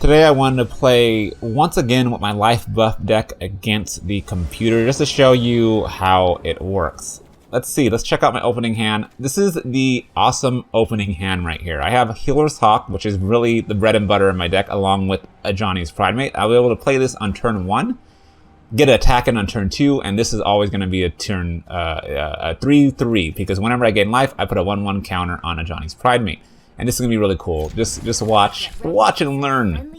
Today I wanted to play once again with my life buff deck against the computer just to show you how it works. Let's see, let's check out my opening hand. This is the awesome opening hand right here. I have Healer's Hawk, which is really the bread and butter in my deck, along with a Johnny's Pridemate. I'll be able to play this on turn 1, get an attack in on turn 2, and this is always going to be a turn a 3/3, because whenever I gain life, I put a 1/1 counter on a Johnny's Pridemate. And this is going to be really cool. Just watch and learn.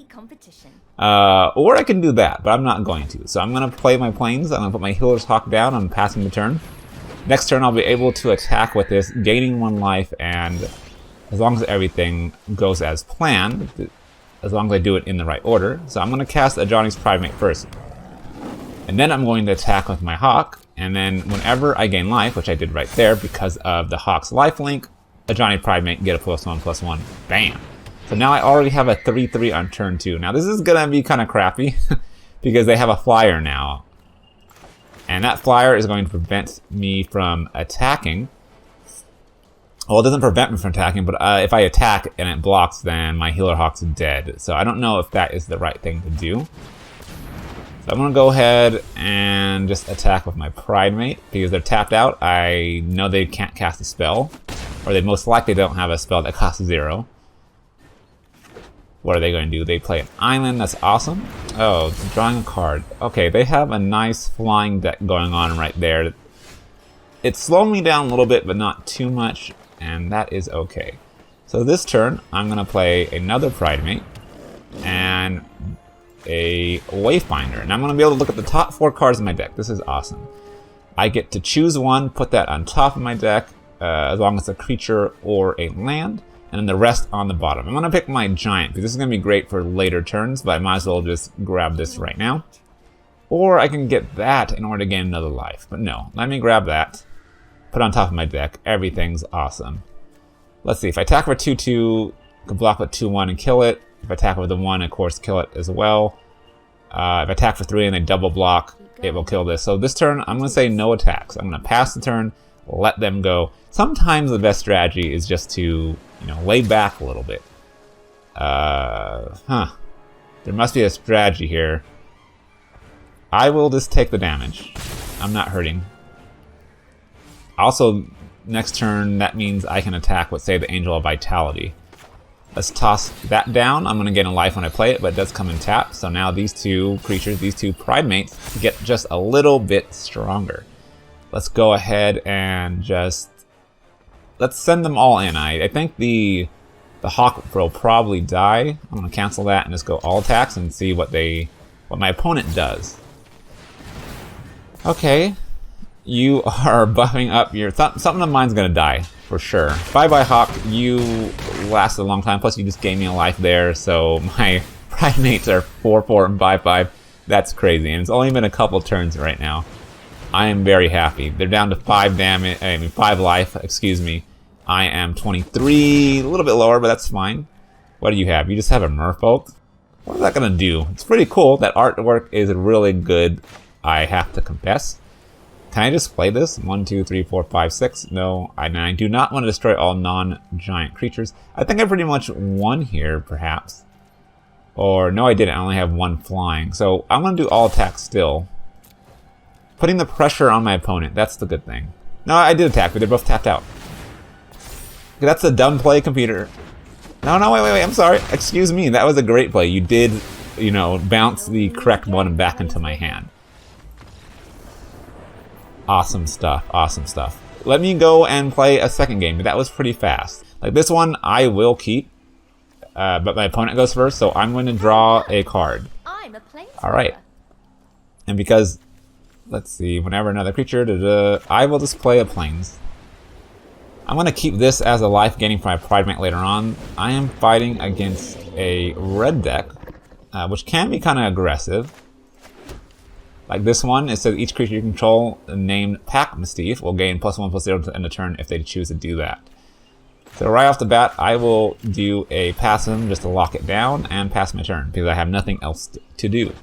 Or I can do that, but I'm not going to. So I'm going to play my planes. I'm going to put my Healer's Hawk down. I'm passing the turn. Next turn, I'll be able to attack with this, gaining 1 life, and as long as everything goes as planned, as long as I do it in the right order. So I'm going to cast a Johnny's Pridemate first. And then I'm going to attack with my Hawk, and then whenever I gain life, which I did right there because of the Hawk's lifelink, a Johnny Pridemate, get a +1/+1. Bam! So now I already have a 3/3 on turn 2. Now this is going to be kind of crappy because they have a flyer now. And that flyer is going to prevent me from attacking. Well, it doesn't prevent me from attacking, but if I attack and it blocks, then my Healer Hawk's dead. So I don't know if that is the right thing to do. So I'm going to go ahead and just attack with my Pridemate because they're tapped out. I know they can't cast a spell, or they most likely don't have a spell that costs 0. What are they going to do? They play an island. That's awesome. Oh, drawing a card. Okay, they have a nice flying deck going on right there. It's slowing me down a little bit, but not too much, and that is okay. So this turn, I'm going to play another Pridemate and a Wayfinder, and I'm going to be able to look at the top 4 cards in my deck. This is awesome. I get to choose one, put that on top of my deck, as long as it's a creature or a land, and then the rest on the bottom. I'm going to pick my Giant, because this is going to be great for later turns, but I might as well just grab this right now. Or I can get that in order to gain another life, but no. Let me grab that, put it on top of my deck. Everything's awesome. Let's see, if I attack for 2/2, I can block with 2/1 and kill it. If I attack with the 1, of course, kill it as well. If I attack for 3 and they double block, it will kill this. So this turn, I'm going to say no attacks. I'm going to pass the turn, let them go. Sometimes the best strategy is just to, lay back a little bit. There must be a strategy here. I will just take the damage. I'm not hurting. Also, next turn, that means I can attack with, say, the Angel of Vitality. Let's toss that down. I'm going to get a life when I play it, but it does come in tap. So now these 2 creatures, these 2 Pridemates, get just a little bit stronger. Let's go ahead and let's send them all in. I think the Hawk will probably die. I'm going to cancel that and just go all attacks and see what my opponent does. Okay. You are buffing up your... Something of mine's going to die, for sure. Bye-bye, Hawk. You lasted a long time. Plus, you just gave me a life there, so my Pridemates are 4/4 and 5/5. That's crazy, and it's only been a couple turns right now. I am very happy. They're down to 5 damage... 5 life, excuse me. I am 23, a little bit lower, but that's fine. What do you have? You just have a Merfolk? What is that going to do? It's pretty cool. That artwork is really good, I have to confess. Can I just play this? 1, 2, 3, 4, 5, 6. No, I do not want to destroy all non-giant creatures. I think I pretty much won here, perhaps. Or, no, I didn't. I only have 1 flying. So, I'm going to do all attacks still. Putting the pressure on my opponent. That's the good thing. No, I did attack, but they're both tapped out. That's a dumb play, computer. No, wait. I'm sorry. Excuse me. That was a great play. You did, bounce the correct one back into my hand. Awesome stuff. Awesome stuff. Let me go and play a second game. That was pretty fast. Like this one, I will keep. But my opponent goes first, so I'm going to draw a card. Alright. And because, let's see, whenever another creature, I will just play a plains. I'm going to keep this as a life gaining for my Pridemate later on. I am fighting against a red deck, which can be kind of aggressive. Like this one, it says each creature you control named Pack Mischief will gain +1/+0 to end the turn if they choose to do that. So right off the bat, I will do a pass them just to lock it down and pass my turn because I have nothing else to do.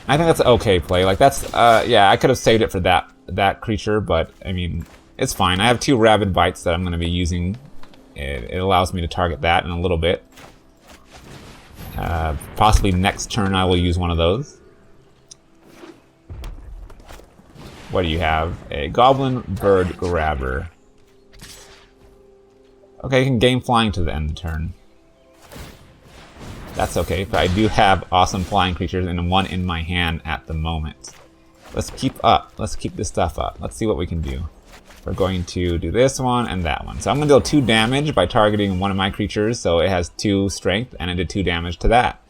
I think that's an okay play. Like that's, yeah, I could have saved it for that creature, but I mean, it's fine. I have 2 Rabid Bites that I'm going to be using. It allows me to target that in a little bit. Possibly next turn I will use one of those. What do you have? A Goblin Bird Grabber. Okay, you can gain flying to the end of the turn. That's okay, but I do have awesome flying creatures and one in my hand at the moment. Let's keep up. Let's keep this stuff up. Let's see what we can do. We're going to do this one and that one. So I'm going to deal 2 damage by targeting one of my creatures, so it has 2 strength, and I did 2 damage to that,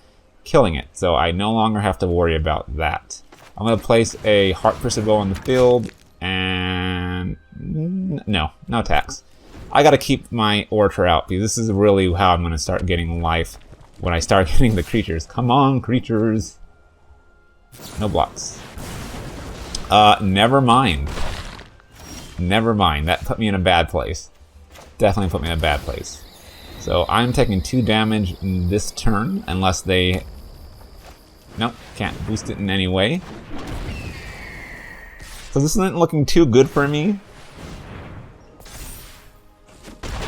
killing it. So I no longer have to worry about that. I'm going to place a Heart-Piercer Bow on the field, and no attacks. I got to keep my Orator out, because this is really how I'm going to start getting life when I start getting the creatures. Come on, creatures. No blocks. Never mind. Never mind. That put me in a bad place. Definitely put me in a bad place. So I'm taking 2 damage in this turn, unless they... Nope, can't boost it in any way. So this isn't looking too good for me.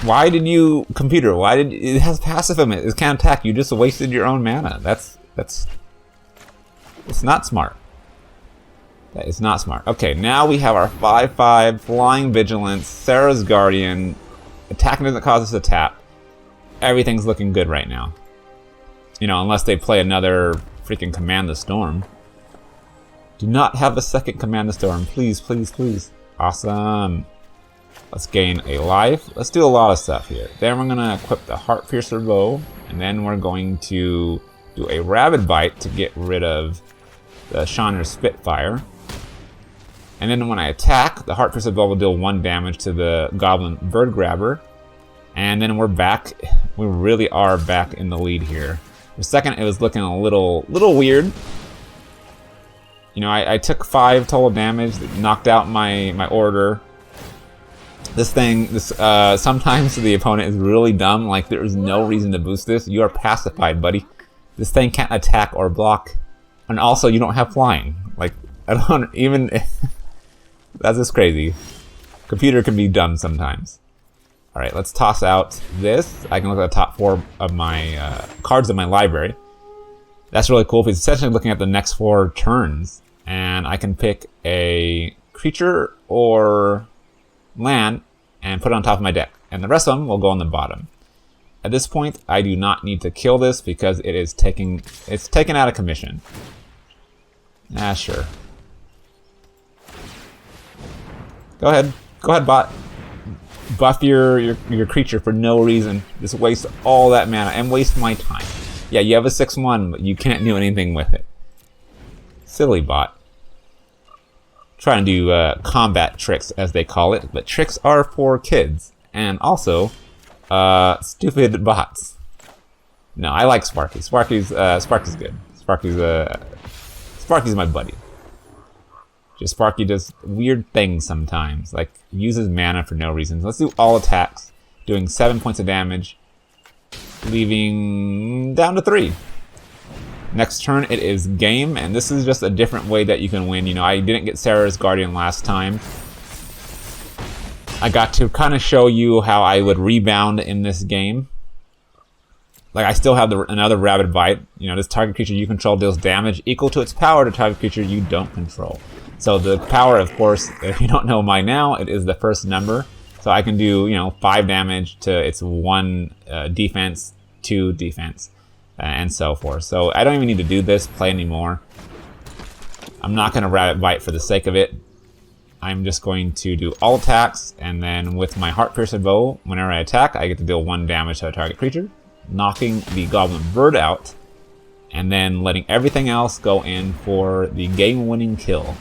Why did you... Computer, why did... It has passive limit. It can't attack. You just wasted your own mana. That's... It's not smart. That is not smart. Okay, now we have our 5/5 Flying Vigilance, Sarah's Guardian. Attacking doesn't cause us to tap. Everything's looking good right now. You know, unless they play another freaking Command the Storm. Do not have a second Command the Storm. Please, please, please. Awesome. Let's gain a life. Let's do a lot of stuff here. Then we're going to equip the Heart-Piercer Bow. And then we're going to do a Rabid Bite to get rid of the Shiner Spitfire. And then when I attack, the Heart-Piercer Bow will deal 1 damage to the Goblin Bird Grabber. And then we're back. We really are back in the lead here. For a second, it was looking a little weird. You know, I took 5 total damage that knocked out my Orator. Sometimes the opponent is really dumb. Like, there is no reason to boost this. You are pacified, buddy. This thing can't attack or block. And also, you don't have flying. Like, I don't even... That's just crazy. Computer can be dumb sometimes. Alright, let's toss out this. I can look at the top 4 of my cards in my library. That's really cool, because it's essentially looking at the next 4 turns. And I can pick a creature or land and put it on top of my deck. And the rest of them will go on the bottom. At this point, I do not need to kill this because it's taken out of commission. Ah, sure. Go ahead, bot. Buff your creature for no reason. Just waste all that mana and waste my time. Yeah, you have a 6/1, but you can't do anything with it. Silly bot. Trying to do combat tricks, as they call it, but tricks are for kids. And also, stupid bots. No, I like Sparky. Sparky's good. Sparky's my buddy. Just Sparky does weird things sometimes, like uses mana for no reason. Let's do all attacks, doing 7 points of damage, leaving down to 3. Next turn it is game, and this is just a different way that you can win. You know, I didn't get Sarah's Guardian last time. I got to kind of show you how I would rebound in this game. Like, I still have another Rabid Bite. You know, this target creature you control deals damage equal to its power to target creature you don't control. So the power, of course, if you don't know by now, it is the first number. So I can do, you know, 5 damage to its 1 defense, 2 defense, and so forth. So I don't even need to do this play anymore. I'm not going to Rabid Bite for the sake of it. I'm just going to do all attacks, and then with my Heart-Piercer Bow, whenever I attack, I get to deal 1 damage to a target creature, knocking the Goblin Bird out, and then letting everything else go in for the game-winning kill.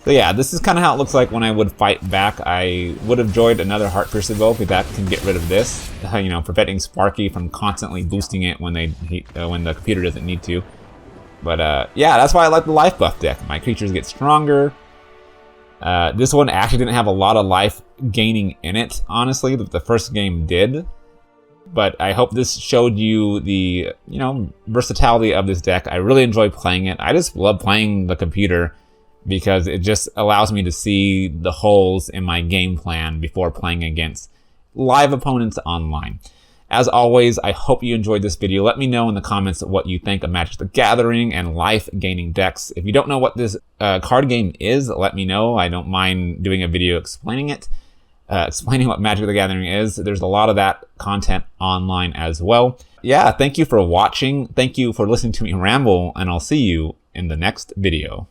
So yeah, this is kind of how it looks like when I would fight back. I would have enjoyed another Heart-Piercer Bow, because that can get rid of this, you know, preventing Sparky from constantly boosting it when the computer doesn't need to. But yeah, that's why I like the life buff deck. My creatures get stronger. This one actually didn't have a lot of life gaining in it, honestly, that the first game did. But I hope this showed you the, you know, versatility of this deck. I really enjoy playing it. I just love playing the computer because it just allows me to see the holes in my game plan before playing against live opponents online. As always, I hope you enjoyed this video. Let me know in the comments what you think of Magic the Gathering and life-gaining decks. If you don't know what this card game is, let me know. I don't mind doing a video explaining it, explaining what Magic the Gathering is. There's a lot of that content online as well. Yeah, thank you for watching. Thank you for listening to me ramble, and I'll see you in the next video.